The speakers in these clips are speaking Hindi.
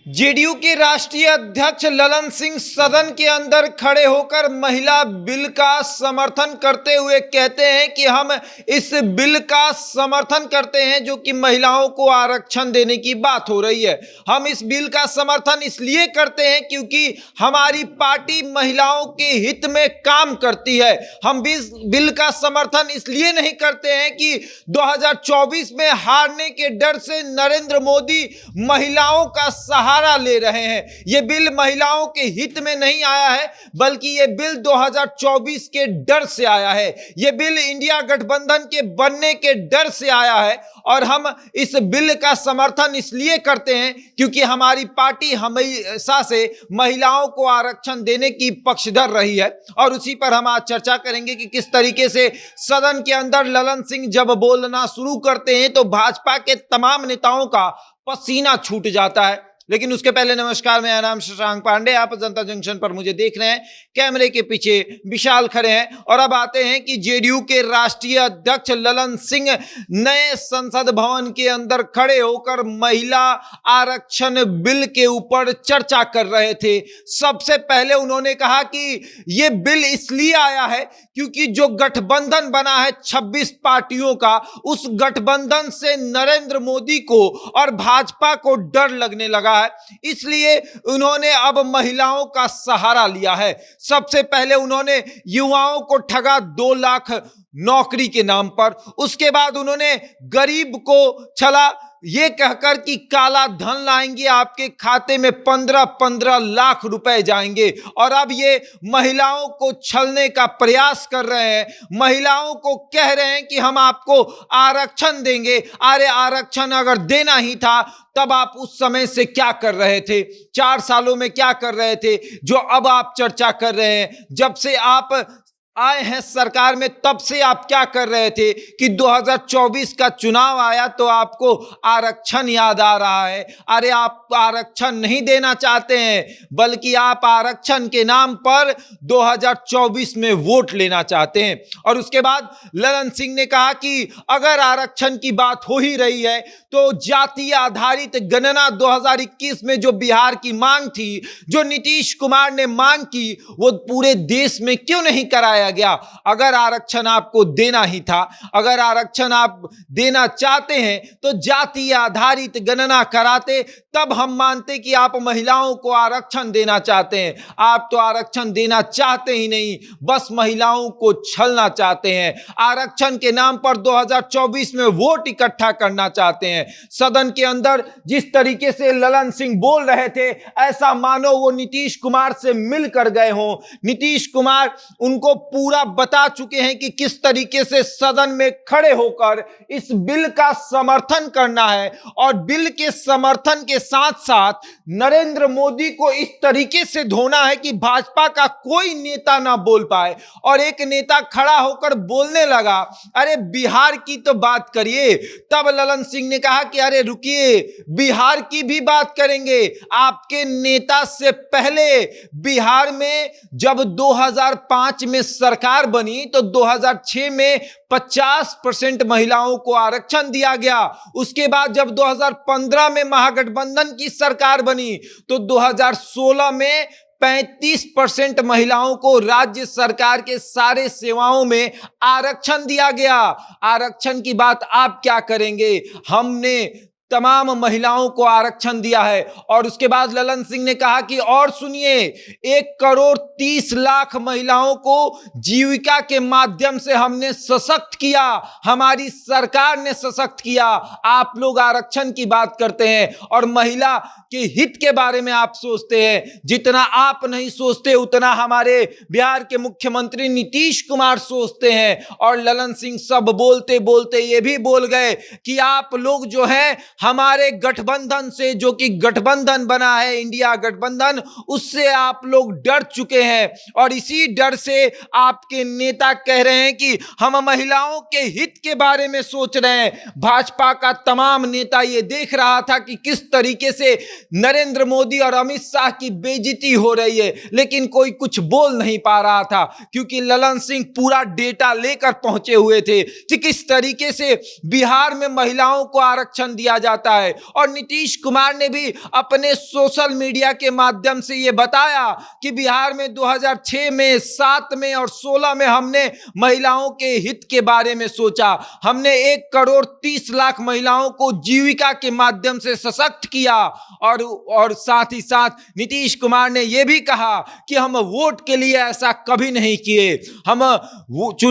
जेडीयू के राष्ट्रीय अध्यक्ष ललन सिंह सदन के अंदर खड़े होकर महिला बिल का समर्थन करते हुए कहते हैं कि हम इस बिल का समर्थन करते हैं जो कि महिलाओं को आरक्षण देने की बात हो रही है। हम इस बिल का समर्थन इसलिए करते हैं क्योंकि हमारी पार्टी महिलाओं के हित में काम करती है। हम इस बिल का समर्थन इसलिए नहीं करते हैं कि 2024 में हारने के डर से नरेंद्र मोदी महिलाओं का सहारा ले रहे हैं। यह बिल महिलाओं के हित में नहीं आया है, बल्कि यह बिल 2024 के डर से आया है। यह बिल इंडिया गठबंधन के बनने के डर से आया है और हम इस बिल का समर्थन इसलिए करते हैं क्योंकि हमारी पार्टी हमेशा से महिलाओं को आरक्षण देने की पक्षधर रही है। और उसी पर हम आज चर्चा करेंगे कि किस तरीके से सदन के अंदर ललन सिंह जब बोलना शुरू करते हैं तो भाजपा के तमाम नेताओं का पसीना छूट जाता है। लेकिन उसके पहले नमस्कार, मेरा नाम शशांक पांडे, आप जनता जंक्शन पर मुझे देख रहे हैं। कैमरे के पीछे विशाल खड़े हैं और अब आते हैं कि जेडीयू के राष्ट्रीय अध्यक्ष ललन सिंह नए संसद भवन के अंदर खड़े होकर महिला आरक्षण बिल के ऊपर चर्चा कर रहे थे। सबसे पहले उन्होंने कहा कि यह बिल इसलिए आया है क्योंकि जो गठबंधन बना है 26 पार्टियों का, उस गठबंधन से नरेंद्र मोदी को और भाजपा को डर लगने लगा है, इसलिए उन्होंने अब महिलाओं का सहारा लिया है। सबसे पहले उन्होंने युवाओं को ठगा 2 लाख नौकरी के नाम पर, उसके बाद उन्होंने गरीब को छला ये कहकर कि काला धन लाएंगे, आपके खाते में 15-15 लाख रुपए जाएंगे। और अब ये महिलाओं को छलने का प्रयास कर रहे हैं। महिलाओं को कह रहे हैं कि हम आपको आरक्षण देंगे। अरे आरक्षण अगर देना ही था तब आप उस समय से क्या कर रहे थे? 4 सालों में क्या कर रहे थे जो अब आप चर्चा कर रहे हैं? जब से आप आए हैं सरकार में तब से आप क्या कर रहे थे कि 2024 का चुनाव आया तो आपको आरक्षण याद आ रहा है? अरे आप आरक्षण नहीं देना चाहते हैं, बल्कि आप आरक्षण के नाम पर 2024 में वोट लेना चाहते हैं। और उसके बाद ललन सिंह ने कहा कि अगर आरक्षण की बात हो ही रही है तो जातीय आधारित गणना 2021 में जो बिहार की मांग थी, जो नीतीश कुमार ने मांग की, वो पूरे देश में क्यों नहीं कराया गया? अगर आरक्षण आपको देना ही था, अगर आरक्षण आप देना चाहते हैं तो जातीय आधारित गणना कराते, तब हम मानते कि आप महिलाओं को आरक्षण देना चाहते हैं। आप तो आरक्षण देना चाहते ही नहीं, बस महिलाओं को छलना चाहते हैं। आरक्षण के नाम पर 2024 में वोट इकट्ठा करना चाहते हैं। सदन के अंदर जिस तरीके से ललन सिंह बोल रहे थे, ऐसा मानो वो नीतीश कुमार से मिलकर गए हों। नीतीश कुमार उनको पूरा बता चुके हैं कि किस तरीके से सदन में खड़े होकर इस बिल का समर्थन करना है और बिल के समर्थन के साथ साथ नरेंद्र मोदी को इस तरीके से धोना है कि भाजपा का कोई नेता ना बोल पाए। और एक नेता खड़ा होकर बोलने लगा, अरे बिहार की तो बात करिए। तब ललन सिंह ने कहा कि अरे रुकिए, बिहार की भी बात करेंगे। आपके नेता से पहले बिहार में जब 2005 में सरकार बनी तो 2006 में 50% महिलाओं को आरक्षण दिया गया। उसके बाद जब 2015 में महागठबंधन की सरकार बनी तो 2016 में 35% महिलाओं को राज्य सरकार के सारे सेवाओं में आरक्षण दिया गया। आरक्षण की बात आप क्या करेंगे? हमने तमाम महिलाओं को आरक्षण दिया है। और उसके बाद ललन सिंह ने कहा कि और सुनिए, 1,30,00,000 महिलाओं को जीविका के माध्यम से हमने सशक्त किया, हमारी सरकार ने सशक्त किया। आप लोग आरक्षण की बात करते हैं और महिला के हित के बारे में आप सोचते हैं। जितना आप नहीं सोचते उतना हमारे बिहार के मुख्यमंत्री नीतीश कुमार सोचते हैं। और ललन सिंह सब बोलते बोलते ये भी बोल गए कि आप लोग जो है हमारे गठबंधन से, जो कि गठबंधन बना है इंडिया गठबंधन, उससे आप लोग डर चुके हैं। और इसी डर से आपके नेता कह रहे हैं कि हम महिलाओं के हित के बारे में सोच रहे हैं। भाजपा का तमाम नेता ये देख रहा था कि किस तरीके से नरेंद्र मोदी और अमित शाह की बेइज्जती हो रही है, लेकिन कोई कुछ बोल नहीं पा रहा था क्योंकि ललन सिंह पूरा डेटा लेकर पहुंचे हुए थे कि किस तरीके से बिहार में महिलाओं को आरक्षण दिया जाता है। और नीतीश कुमार ने भी अपने सोशल मीडिया के माध्यम से यह बताया कि बिहार में 2006 में, 7 में और 16 में हमने महिलाओं के हित के बारे में सोचा। हमने 1,30,00,000 महिलाओं को जीविका के माध्यम से सशक्त किया। और साथ ही साथ नीतीश कुमार ने यह भी कहा कि हम वोट के लिए ऐसा कभी नहीं किए। हम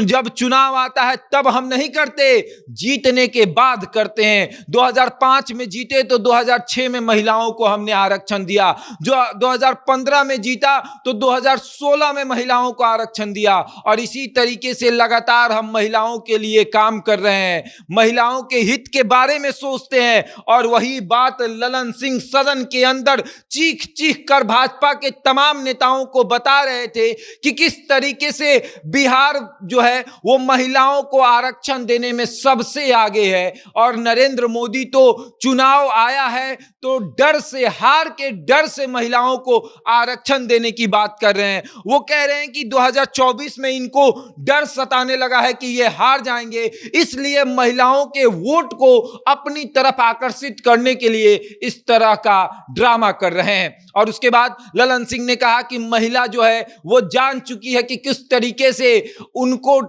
जब चुनाव आता है तब हम नहीं करते, जीतने के बाद करते हैं। 2005 में जीते तो 2006 में महिलाओं को हमने आरक्षण दिया। जो 2015 में जीता तो 2016 में महिलाओं को आरक्षण दिया। और इसी तरीके से लगातार हम महिलाओं के लिए काम कर रहे हैं, महिलाओं के हित के बारे में सोचते हैं। और वही बात ललन सिंह सदन के अंदर चीख चीख कर भाजपा के तमाम नेताओं को बता रहे थे कि किस तरीके से बिहार जो है वो महिलाओं को आरक्षण देने में सबसे आगे है। और नरेंद्र मोदी तो चुनाव आया है तो डर से, हार के डर से महिलाओं को आरक्षण देने की बात कर रहे हैं। वो कह रहे हैं कि 2024 में इनको डर सताने लगा है कि ये हार जाएंगे, इसलिए महिलाओं के वोट को अपनी तरफ आकर्षित करने के लिए इस तरह का ड्रामा कर रहे हैं। और उसके बाद ललन सिंह ने कहा कि महिला जो है वो जान चुकी है कि किस तरीके से उनको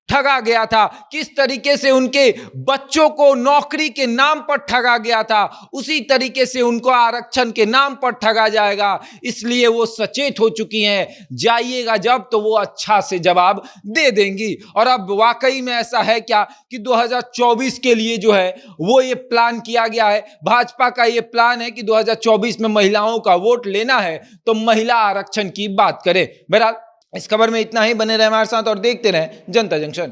ठगा गया था, किस तरीके से उनके बच्चों को नौकरी के नाम पर ठगा गया था, उसी तरीके से उनको आरक्षण के नाम पर ठगा जाएगा। इसलिए वो सचेत हो चुकी हैं, जाइएगा जब तो वो अच्छा से जवाब दे देंगी। और अब वाकई में ऐसा है क्या कि 2024 के लिए जो है वो ये प्लान किया गया है, भाजपा का ये प्लान है कि 2024 में महिलाओं का वोट लेना है तो महिला आरक्षण की बात करें। बहरहाल इस खबर में इतना ही। बने रहे हमारे साथ और देखते रहें जनता जंक्शन।